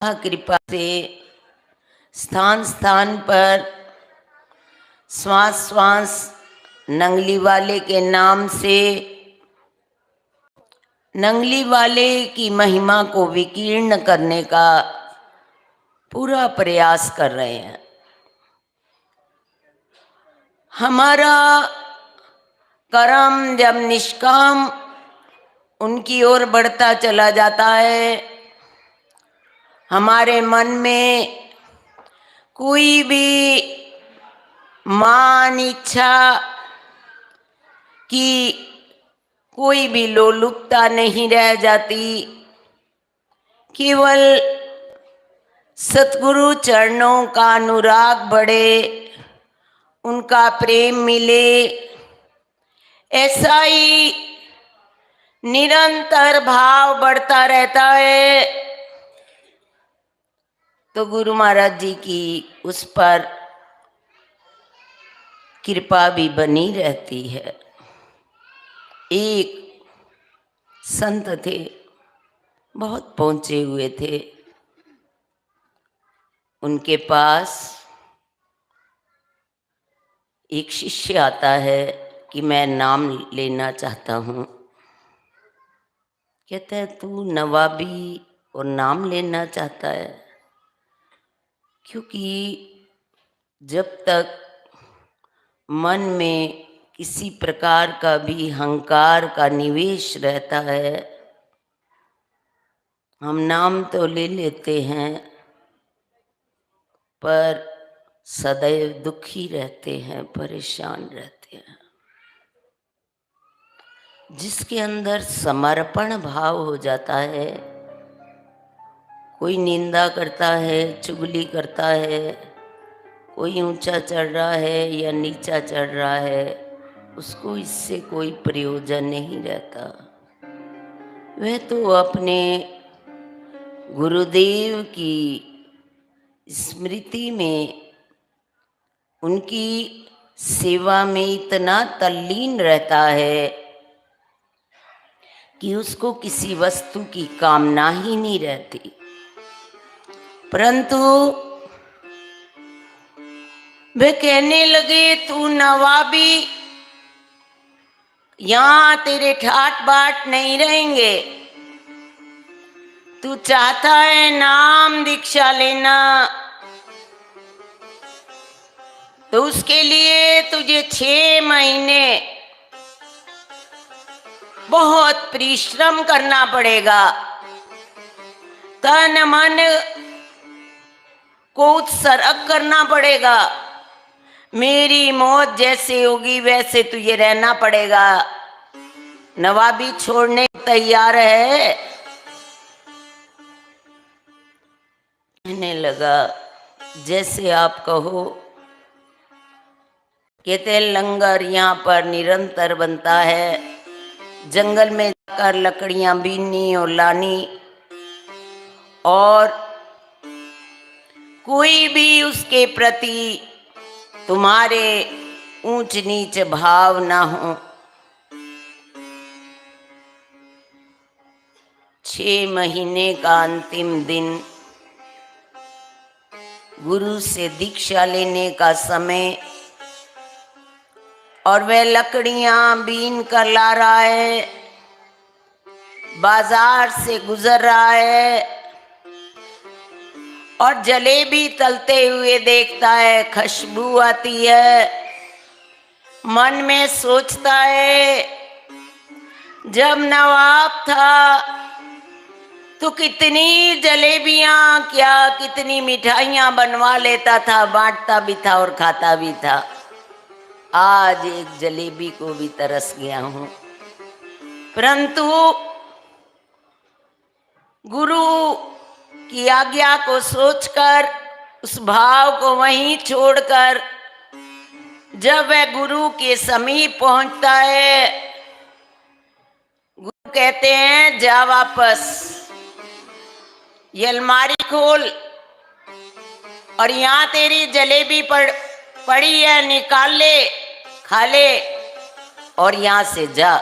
कृपा से स्थान स्थान पर श्वास श्वास नंगली वाले के नाम से नंगली वाले की महिमा को विकीर्ण करने का पूरा प्रयास कर रहे हैं। हमारा कर्म जब निष्काम उनकी ओर बढ़ता चला जाता है, हमारे मन में कोई भी मान इच्छा की कोई भी लोलुपता नहीं रह जाती। केवल सतगुरु चरणों का अनुराग बढ़े, उनका प्रेम मिले, ऐसा ही निरंतर भाव बढ़ता रहता है। तो गुरु महाराज जी की उस पर कृपा भी बनी रहती है। एक संत थे, बहुत पहुंचे हुए थे। उनके पास एक शिष्य आता है कि मैं नाम लेना चाहता हूँ। कहता है तू नवाबी और नाम लेना चाहता है? क्योंकि जब तक मन में किसी प्रकार का भी अहंकार का निवेश रहता है, हम नाम तो ले लेते हैं पर सदैव दुखी रहते हैं, परेशान रहते हैं। जिसके अंदर समर्पण भाव हो जाता है, कोई निंदा करता है, चुगली करता है, कोई ऊंचा चढ़ रहा है या नीचा चढ़ रहा है, उसको इससे कोई प्रयोजन नहीं रहता। वह तो अपने गुरुदेव की स्मृति में, उनकी सेवा में इतना तल्लीन रहता है कि उसको किसी वस्तु की कामना ही नहीं रहती। परंतु वे कहने लगे तू नवाबी, यहां तेरे ठाट बाट नहीं रहेंगे। तू चाहता है नाम दीक्षा लेना, तो उसके लिए तुझे 6 महीने बहुत परिश्रम करना पड़ेगा। तन मन को उत्सर्ग करना पड़ेगा। मेरी मौत जैसे होगी वैसे तुझे रहना पड़ेगा। नवाबी छोड़ने तैयार है? कहने लगा जैसे आप कहो। कहते लंगर यहाँ पर निरंतर बनता है। जंगल में जाकर लकड़ियां बीननी और लानी, और कोई भी उसके प्रति तुम्हारे ऊंच नीच भाव ना हो। 6 महीने का अंतिम दिन, गुरु से दीक्षा लेने का समय, और वह लकड़ियां बीन कर ला रहा है, बाजार से गुजर रहा है और जलेबी तलते हुए देखता है, खुशबू आती है। मन में सोचता है जब नवाब था तो कितनी जलेबियां, क्या कितनी मिठाइयां बनवा लेता था, बांटता भी था और खाता भी था। आज एक जलेबी को भी तरस गया हूं। परंतु गुरु की आज्ञा को सोचकर, उस भाव को वहीं छोड़कर जब वह गुरु के समीप पहुंचता है, गुरु कहते हैं जा वापस, ये अलमारी खोल और यहां तेरी जलेबी पड़ी है, निकाल ले, खा ले और यहां से जा।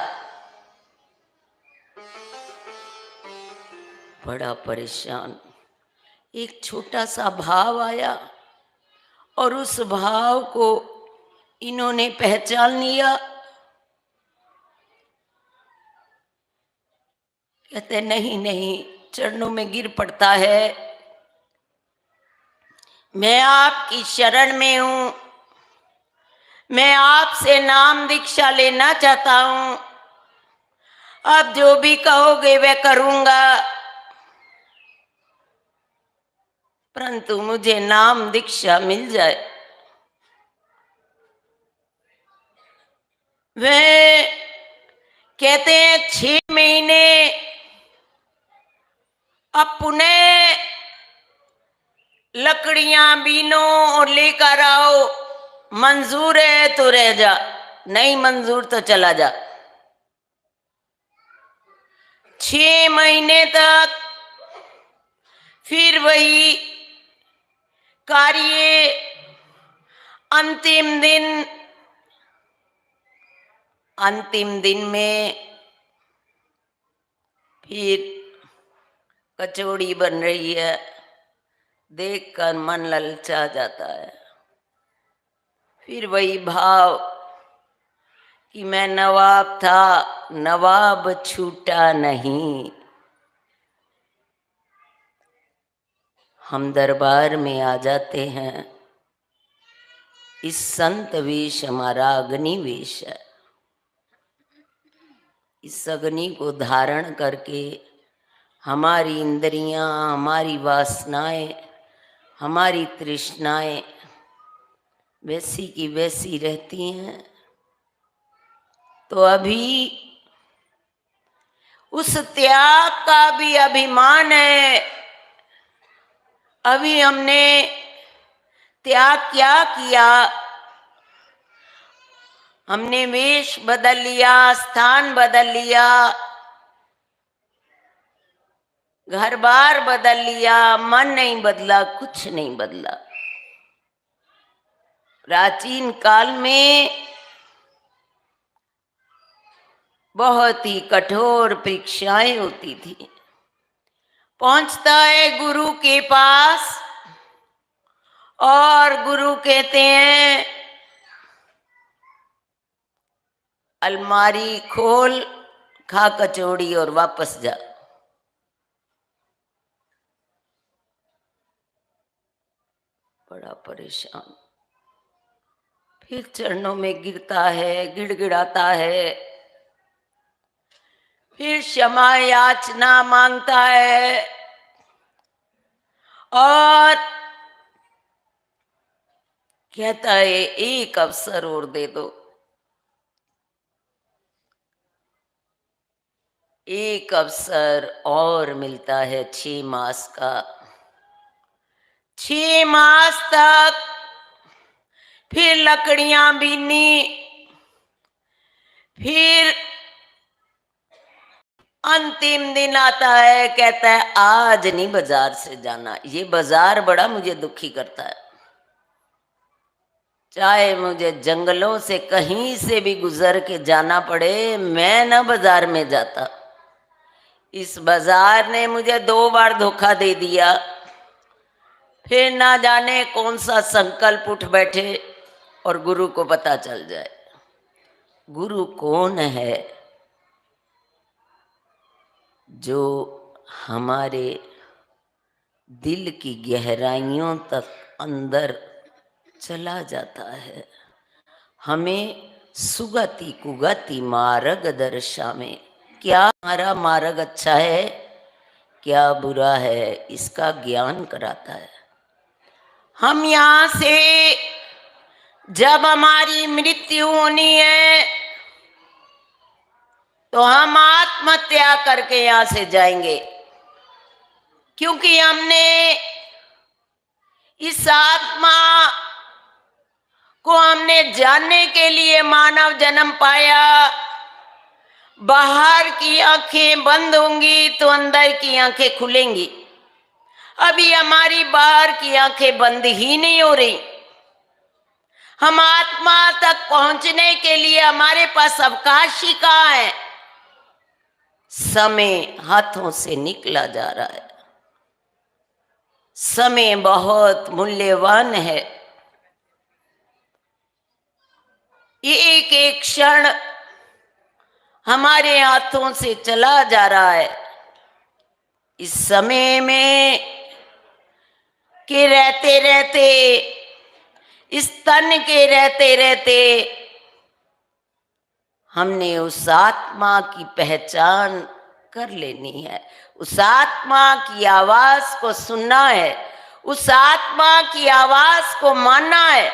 बड़ा परेशान, एक छोटा सा भाव आया और उस भाव को इन्होंने पहचान लिया। कहते नहीं नहीं, चरणों में गिर पड़ता है, मैं आपकी शरण में हूं, मैं आपसे नाम दीक्षा लेना चाहता हूं, आप जो भी कहोगे वह करूंगा, परंतु मुझे नाम दीक्षा मिल जाए। वह कहते हैं 6 महीने अब पुनः लकड़ियां बीनो और लेकर आओ, मंजूर है तो रह जा, नहीं मंजूर तो चला जा। 6 महीने तक फिर वही कार्य। अंतिम दिन में फिर कचौड़ी बन रही है, देखकर मन ललचा जाता है। फिर वही भाव कि मैं नवाब था, नवाब छूटा नहीं। हम दरबार में आ जाते हैं, इस संत वेश हमारा अग्नि वेश है। इस अग्नि को धारण करके हमारी इंद्रियां, हमारी वासनाएं, हमारी तृष्णाएं वैसी की वैसी रहती हैं। तो अभी उस त्याग का भी अभिमान है। अभी हमने त्याग क्या किया? हमने वेश बदल लिया, स्थान बदल लिया, घर बार बदल लिया, मन नहीं बदला, कुछ नहीं बदला। प्राचीन काल में बहुत ही कठोर परीक्षाएं होती थी। पहुंचता है गुरु के पास और गुरु कहते हैं अलमारी खोल, खा कचौड़ी और वापस जा। बड़ा परेशान। फिर चरणों में गिरता है, गिड़गिड़ाता है, फिर क्षमा याचना मांगता है और कहता है एक अवसर और दे दो, एक अवसर और मिलता है 6 मास का। 6 मास तक फिर लकड़ियां बीनी, फिर अंतिम दिन आता है, कहता है आज नहीं बाजार से जाना। ये बाजार बड़ा मुझे दुखी करता है। चाहे मुझे जंगलों से कहीं से भी गुजर के जाना पड़े, मैं ना बाजार में जाता। इस बाजार ने मुझे 2 बार धोखा दे दिया। फिर ना जाने कौन सा संकल्प उठ बैठे और गुरु को पता चल जाए। गुरु कौन है? जो हमारे दिल की गहराइयों तक अंदर चला जाता है, हमें सुगति कुगति मार्ग दर्शावे। क्या हमारा मार्ग अच्छा है, क्या बुरा है, इसका ज्ञान कराता है। हम यहाँ से जब हमारी मृत्यु होनी है तो हम आत्महत्या करके यहाँ से जाएंगे, क्योंकि हमने इस आत्मा को हमने जानने के लिए मानव जन्म पाया। बाहर की आंखें बंद होंगी तो अंदर की आंखें खुलेंगी। अभी हमारी बाहर की आंखें बंद ही नहीं हो रही। हम आत्मा तक पहुंचने के लिए हमारे पास अवकाश ही कहाँ है? समय हाथों से निकला जा रहा है। समय बहुत मूल्यवान है। ये एक एक क्षण हमारे हाथों से चला जा रहा है। इस समय में के रहते रहते, इस तन के रहते रहते हमने उस आत्मा की पहचान कर लेनी है। उस आत्मा की आवाज को सुनना है, उस आत्मा की आवाज को मानना है।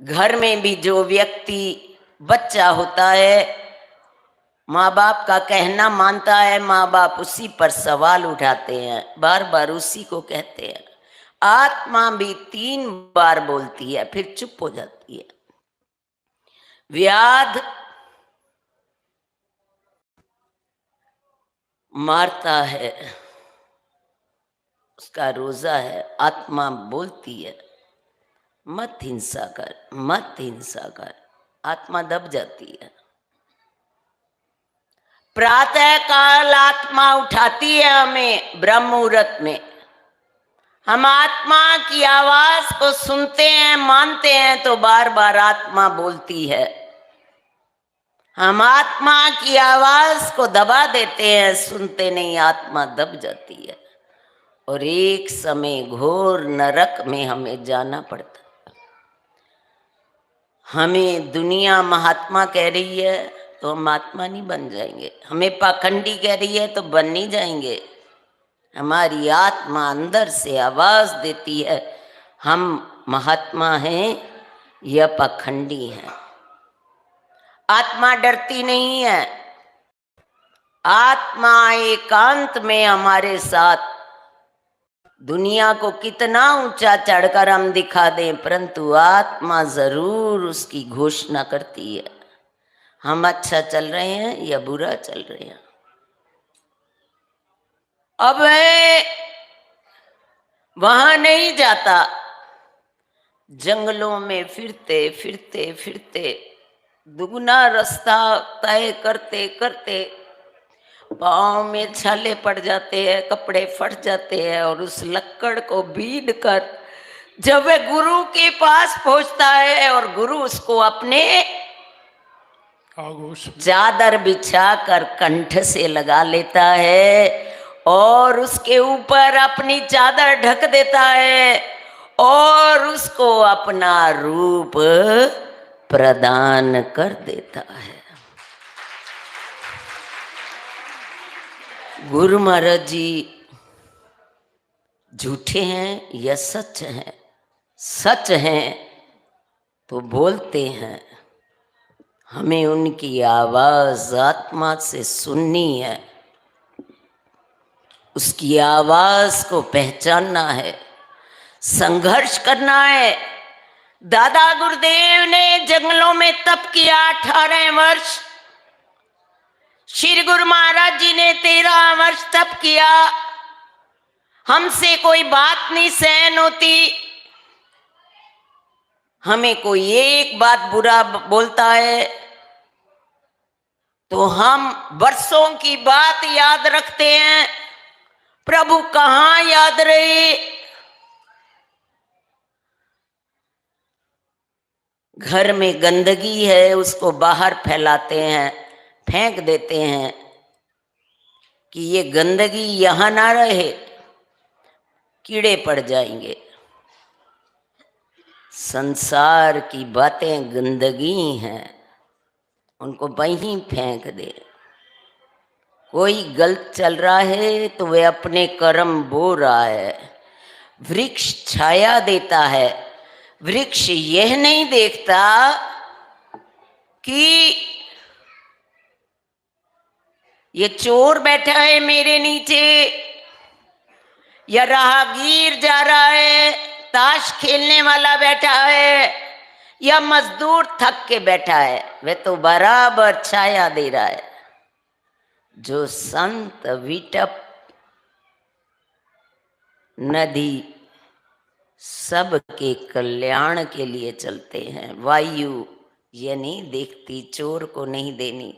घर में भी जो व्यक्ति बच्चा होता है, माँ बाप का कहना मानता है, माँ बाप उसी पर सवाल उठाते हैं, बार बार उसी को कहते हैं। आत्मा भी 3 बार बोलती है, फिर चुप हो जाती है। व्याध मारता है, उसका रोजा है, आत्मा बोलती है मत हिंसा कर, मत हिंसा कर। आत्मा दब जाती है। प्रातः काल आत्मा उठाती है हमें ब्रह्म मुहूर्त में। हम आत्मा की आवाज को सुनते हैं, मानते हैं, तो बार बार आत्मा बोलती है। हम आत्मा की आवाज को दबा देते हैं, सुनते नहीं, आत्मा दब जाती है और एक समय घोर नरक में हमें जाना पड़ता है। हमें दुनिया महात्मा कह रही है तो हम महात्मा नहीं बन जाएंगे, हमें पाखंडी कह रही है तो बन नहीं जाएंगे। हमारी आत्मा अंदर से आवाज देती है, हम महात्मा हैं या पाखंडी हैं। आत्मा डरती नहीं है। आत्मा एकांत में हमारे साथ, दुनिया को कितना ऊंचा चढ़कर हम दिखा दें, परंतु आत्मा जरूर उसकी घोषणा करती है, हम अच्छा चल रहे हैं या बुरा चल रहे हैं। अब वहां नहीं जाता। जंगलों में फिरते फिरते फिरते दुगना रास्ता तय करते करते पाँव में छाले पड़ जाते हैं, कपड़े फट जाते हैं, और उस लक्कड़ को बीन कर जब वह गुरु के पास पहुंचता है और गुरु उसको अपने चादर बिछाकर कंठ से लगा लेता है और उसके ऊपर अपनी चादर ढक देता है और उसको अपना रूप प्रदान कर देता है। गुरु महाराज जी झूठे हैं या सच हैं? सच हैं तो बोलते हैं, हमें उनकी आवाज आत्मा से सुननी है, उसकी आवाज को पहचानना है, संघर्ष करना है। दादा गुरुदेव ने जंगलों में तप किया 18 वर्ष, श्री गुरु महाराज जी ने 13 वर्ष तप किया। हमसे कोई बात नहीं सहन होती, हमें कोई एक बात बुरा बोलता है तो हम वर्षों की बात याद रखते हैं। प्रभु कहाँ याद रहे? घर में गंदगी है, उसको बाहर फैलाते हैं, फेंक देते हैं कि ये गंदगी यहां ना रहे, कीड़े पड़ जाएंगे। संसार की बातें गंदगी हैं, उनको वहीं फेंक दे। कोई गलत चल रहा है तो वह अपने कर्म बो रहा है। वृक्ष छाया देता है, वृक्ष यह नहीं देखता कि ये चोर बैठा है मेरे नीचे, या राहगीर जा रहा है, ताश खेलने वाला बैठा है, या मजदूर थक के बैठा है, वह तो बराबर छाया दे रहा है। जो संत विटप नदी सबके कल्याण के लिए चलते हैं। वायु ये नहीं देखती चोर को नहीं देनी,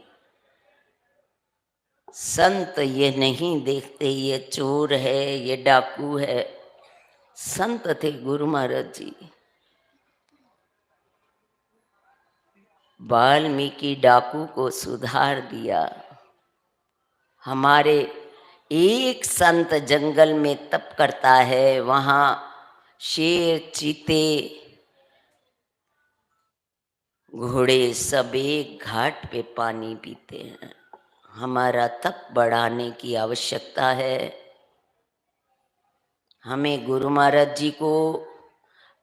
संत ये नहीं देखते ये चोर है, ये डाकू है। संत थे गुरु महाराज जी। वाल्मीकि डाकू को सुधार दिया। हमारे एक संत जंगल में तप करता है, वहाँ शेर, चीते, घोड़े सब एक घाट पे पानी पीते हैं। हमारा तप बढ़ाने की आवश्यकता है। हमें गुरु महाराज जी को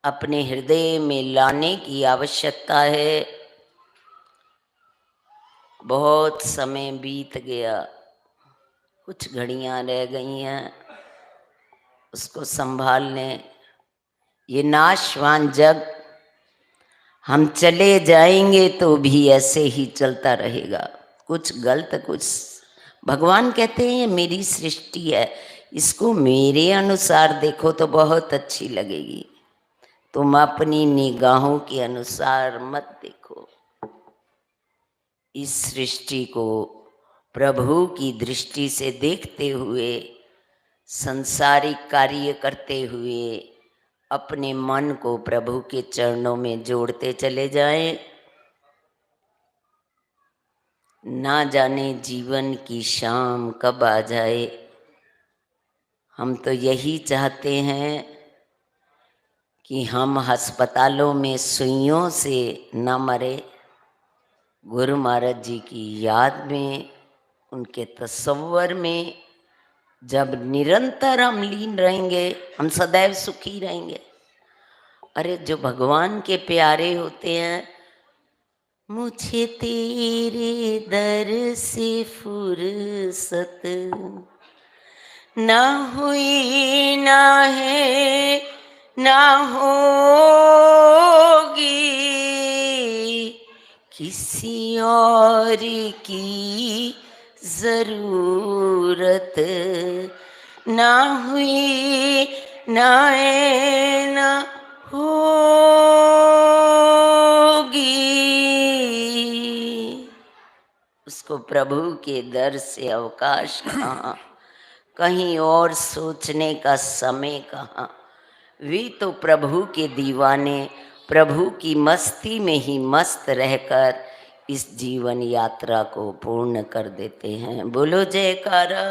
अपने हृदय में लाने की आवश्यकता है। बहुत समय बीत गया, कुछ घड़ियां रह गई हैं, उसको संभालने। ये नाशवान जग, हम चले जाएंगे तो भी ऐसे ही चलता रहेगा। कुछ गलत, कुछ भगवान कहते हैं ये मेरी सृष्टि है, इसको मेरे अनुसार देखो तो बहुत अच्छी लगेगी, तुम अपनी निगाहों के अनुसार मत देखो। इस सृष्टि को प्रभु की दृष्टि से देखते हुए, संसारिक कार्य करते हुए अपने मन को प्रभु के चरणों में जोड़ते चले जाएं। ना जाने जीवन की शाम कब आ जाए। हम तो यही चाहते हैं कि हम अस्पतालों में सुइयों से न मरे, गुरु महाराज जी की याद में, उनके तस्वर में जब निरंतर हम लीन रहेंगे, हम सदैव सुखी रहेंगे। अरे जो भगवान के प्यारे होते हैं, मुझे तेरे दर से फुर्सत ना हुई, ना है, ना होगी, किसी और की जरूरत ना हुई, ना है, ना होगी। उसको प्रभु के दर से अवकाश कहाँ, कहीं और सोचने का समय कहाँ। वे तो प्रभु के दीवाने, प्रभु की मस्ती में ही मस्त रहकर इस जीवन यात्रा को पूर्ण कर देते हैं। बोलो जयकारा।